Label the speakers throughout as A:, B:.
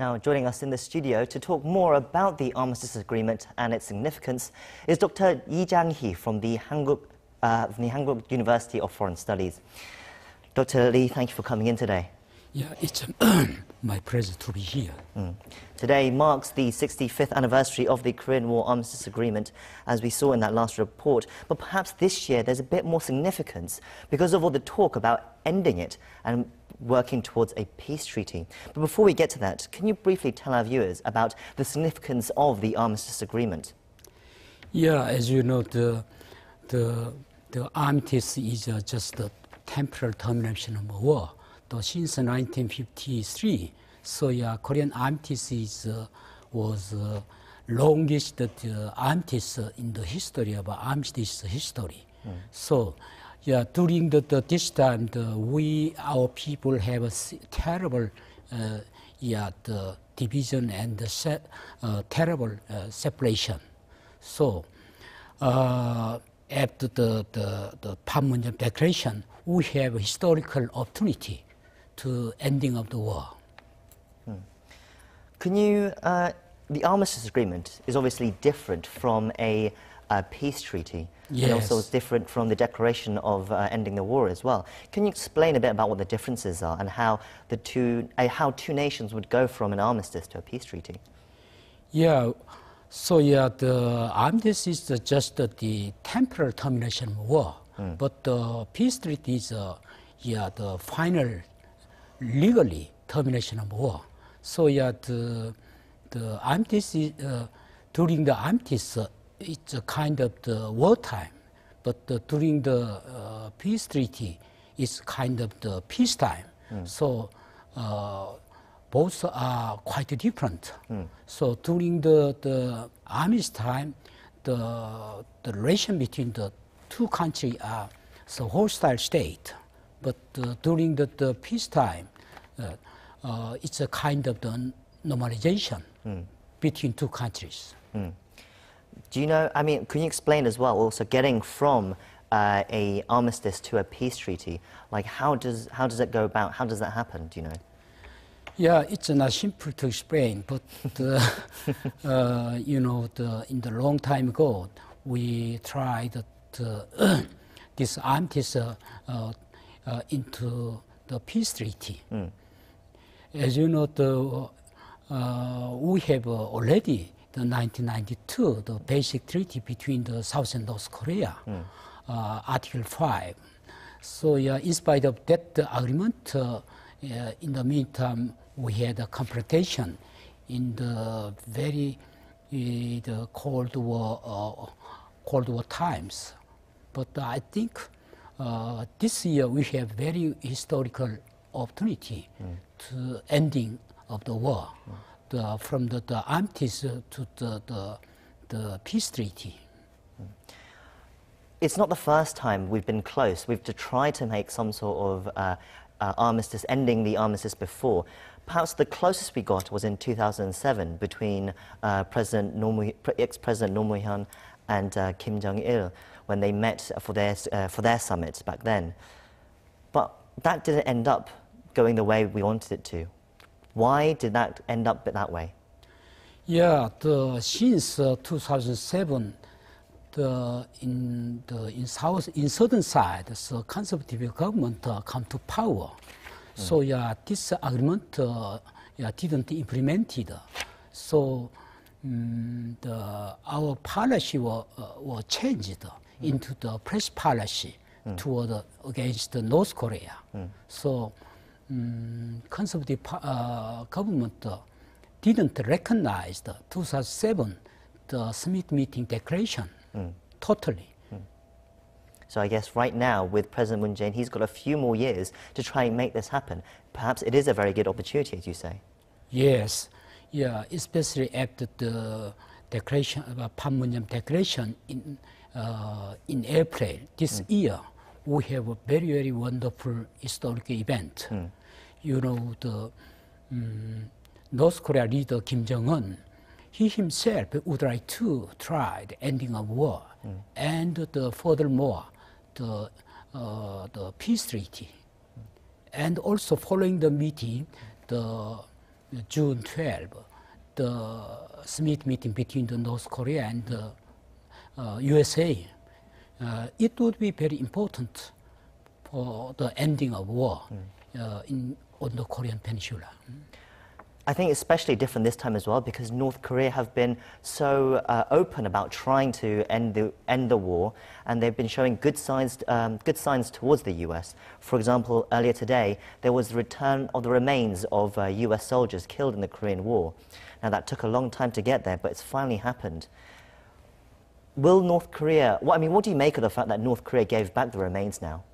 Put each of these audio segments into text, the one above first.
A: Now, joining us in the studio to talk more about the Armistice Agreement and its significance is Dr. Jang-hie from the Hanuk University of Foreign Studies. Dr. Lee, thank you for coming in today.
B: Yeah, it's my pleasure to be here.
A: Today marks the 65th anniversary of the Korean War Armistice Agreement, as we saw in that last report. But perhaps this year there's a bit more significance because of all the talk about ending it and working towards a peace treaty. But before we get to that, can you briefly tell our viewers about the significance of the Armistice Agreement?
B: Yeah, as you know, the armistice is just a temporary termination of war. Since 1953, so yeah, Korean armistice was longest armistice in the history of armistice history. So, yeah, during this time, our people have a terrible, the division and the terrible separation. So, after the Panmunjom Declaration, we have a historical opportunity to ending of the war.
A: Can you, the Armistice Agreement is obviously different from a peace treaty.
B: Yes.
A: And also it's different from the declaration of ending the war as well. Can you explain a bit about what the differences are and how how two nations would go from an armistice to a peace treaty?
B: Yeah, so yeah, the armistice is just the temporary termination of war, but the peace treaty is the final legally termination of war. So yeah, the armistice during the armistice it's a kind of the wartime, but during the peace treaty it's kind of the peacetime. So both are quite different. So during the armistice time, the relation between the two countries are so hostile state. But during the peacetime, it's a kind of the normalization between two countries.
A: Do you know, I mean, can you explain as well, also getting from a armistice to a peace treaty, like how does it go about, how does that happen, do you know?
B: Yeah, it's not simple to explain, but you know, in the long time ago, we tried this armistice into the peace treaty. As you know, we have already the 1992, the basic treaty between the South and North Korea, Article 5. So yeah, in spite of that agreement, in the meantime, we had a confrontation in the very the Cold War times. But I think this year we have very historical opportunity to ending of the war, from the armistice to the peace treaty.
A: It's not the first time we've been close. We've tried to make some sort of armistice, ending the armistice before. Perhaps the closest we got was in 2007 between ex-President Moo-hyun and Kim Jong-il when they met for their summit back then. But that didn't end up going the way we wanted it to. Why did that end up that way?
B: Yeah, since 2007, in southern side, the conservative government come to power. So yeah, this agreement didn't implemented. So our policy was changed into the press policy toward against North Korea. So conservative government didn't recognize the 2007 the summit meeting declaration totally.
A: So I guess right now with President Moon Jae-in, he's got a few more years to try and make this happen. Perhaps it is a very good opportunity, as you say.
B: Yes, yeah, especially after the declaration of Panmunjom Declaration in April this year, we have a very, very wonderful historical event. You know, the North Korea leader Kim Jong-un, he himself would like to try the ending of war and furthermore the peace treaty. And also following the meeting, the June 12, the summit meeting between the North Korea and the USA, it would be very important for the ending of war on the Korean Peninsula.
A: I think it's especially different this time as well because North Korea have been so open about trying to end the war, and they've been showing good signs towards the US. For example, earlier today, there was the return of the remains of US soldiers killed in the Korean War. Now that took a long time to get there, but it's finally happened. Will North Korea, what do you make of the fact that North Korea gave back the remains now?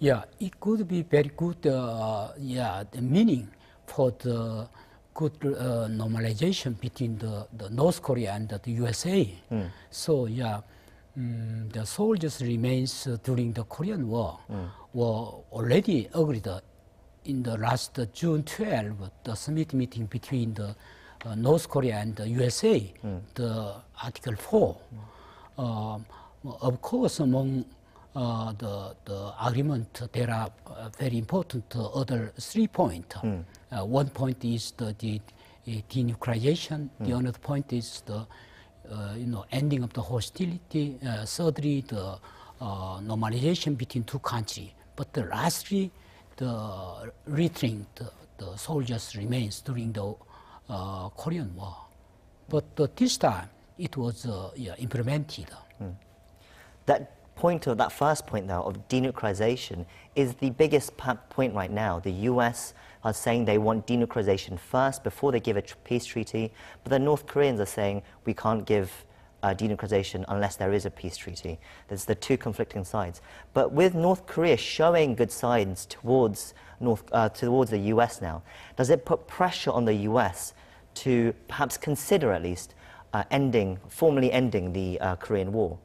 B: Yeah, it could be very good, the meaning for the good normalization between the North Korea and the USA. So the soldiers' remains during the Korean War were already agreed in the last June 12, the summit meeting between the North Korea and the USA, the Article 4. Of course, among the argument, there are very important other 3 points. One point is the denuclearization. The other point is the ending of the hostility. Thirdly, the normalization between two countries. But lastly, the returning the soldiers' remains during the Korean War. But this time, it was implemented.
A: That first point, though, of denuclearization is the biggest point right now. The US are saying they want denuclearization first before they give a peace treaty, but the North Koreans are saying we can't give denuclearization unless there is a peace treaty. There's the two conflicting sides. But with North Korea showing good signs towards the US now, does it put pressure on the US to perhaps consider at least formally ending the Korean War?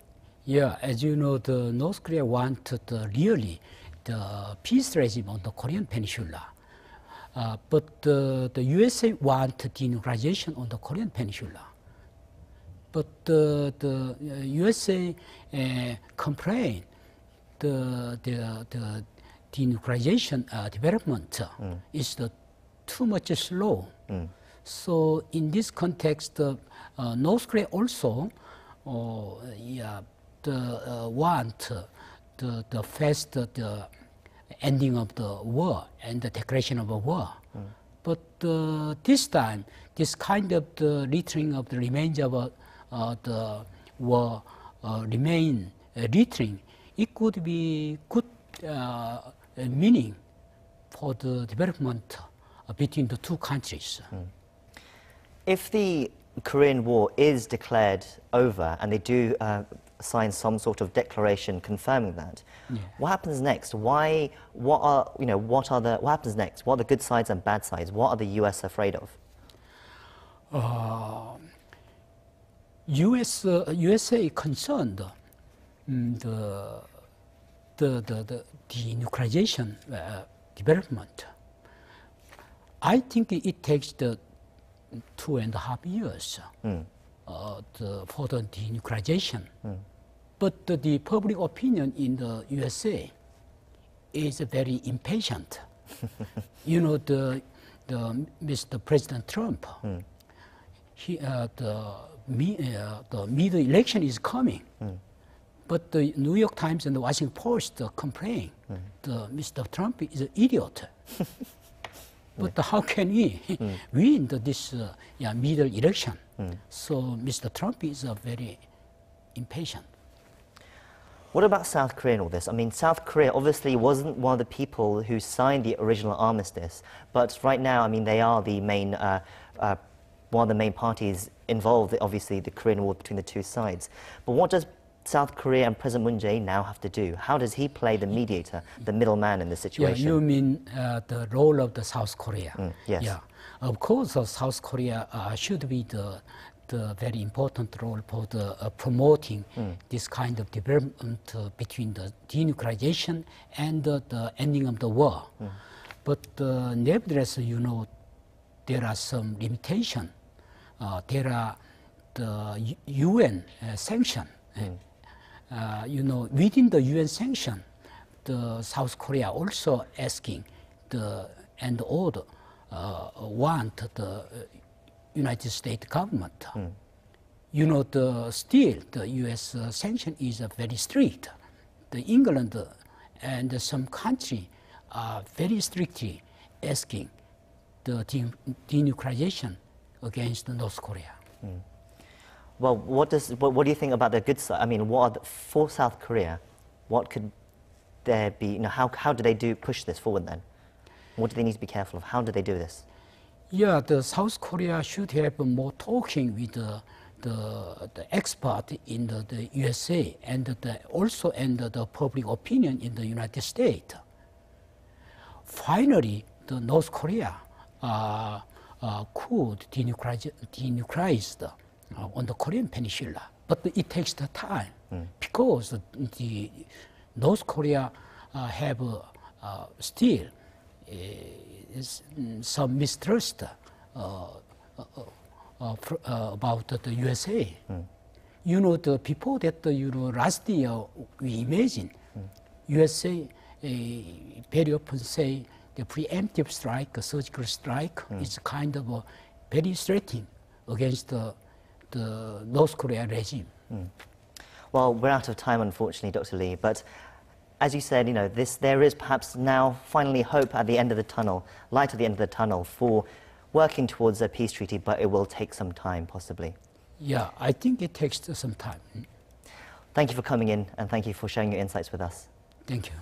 B: Yeah, as you know, the North Korea wanted really the peace regime on the Korean Peninsula. But the USA wanted denuclearization on the Korean Peninsula. But the USA complained the denuclearization development is too much slow. So in this context, North Korea also want the fast ending of the war and the declaration of a war. But this time, this kind of the returning of the remains of the war remain returning, it could be good meaning for the development between the two countries.
A: If the Korean War is declared over and they do sign some sort of declaration confirming that, what happens next? What happens next? What are the good sides and bad sides? What are the US afraid of? USA concerned the denuclearization development. I think it takes the 2.5 years for the denuclearization. But the public opinion in the USA is very impatient. You know, the Mr. President Trump, the middle election is coming. But the New York Times and the Washington Post complain Mr. Trump is an idiot. But how can he win this middle election? So Mr. Trump is very impatient. What about South Korea in all this? I mean, South Korea obviously wasn't one of the people who signed the original armistice, but right now, I mean, they are the main, one of the main parties involved, obviously, the Korean War between the two sides. But what does South Korea and President Moon Jae-in now have to do? How does he play the mediator, the middleman in this situation?
B: Yeah, you mean the role of the South Korea?
A: Yes.
B: Yeah, of course, South Korea should be the very important role for the promoting this kind of development between the denuclearization and the ending of the war. But nevertheless, you know, there are some limitations. There are the UN sanction. You know, within the UN sanction, the South Korea also asking the end order want the United States government. You know, still the U.S. sanction is very strict. The England and some country are very strictly asking the denuclearization against North Korea.
A: Well, what do you think about the good side? I mean, for South Korea, what could there be? You know, how do they push this forward then? What do they need to be careful of? How do they do this?
B: Yeah, the South Korea should have more talking with the expert in the USA and also in the public opinion in the United States. Finally, the North Korea could denuclearize on the Korean Peninsula, but it takes the time because the North Korea have still some mistrust about the USA. You know, before that, last year we imagine USA very often say the preemptive strike, surgical strike, is kind of very threatening against the North Korea regime.
A: Well, we're out of time, unfortunately, Dr. Lee, but as you said, you know, there is perhaps now finally hope at the end of the tunnel, light at the end of the tunnel for working towards a peace treaty, but it will take some time, possibly.
B: Yeah, I think it takes some time.
A: Thank you for coming in, and thank you for sharing your insights with us.
B: Thank you.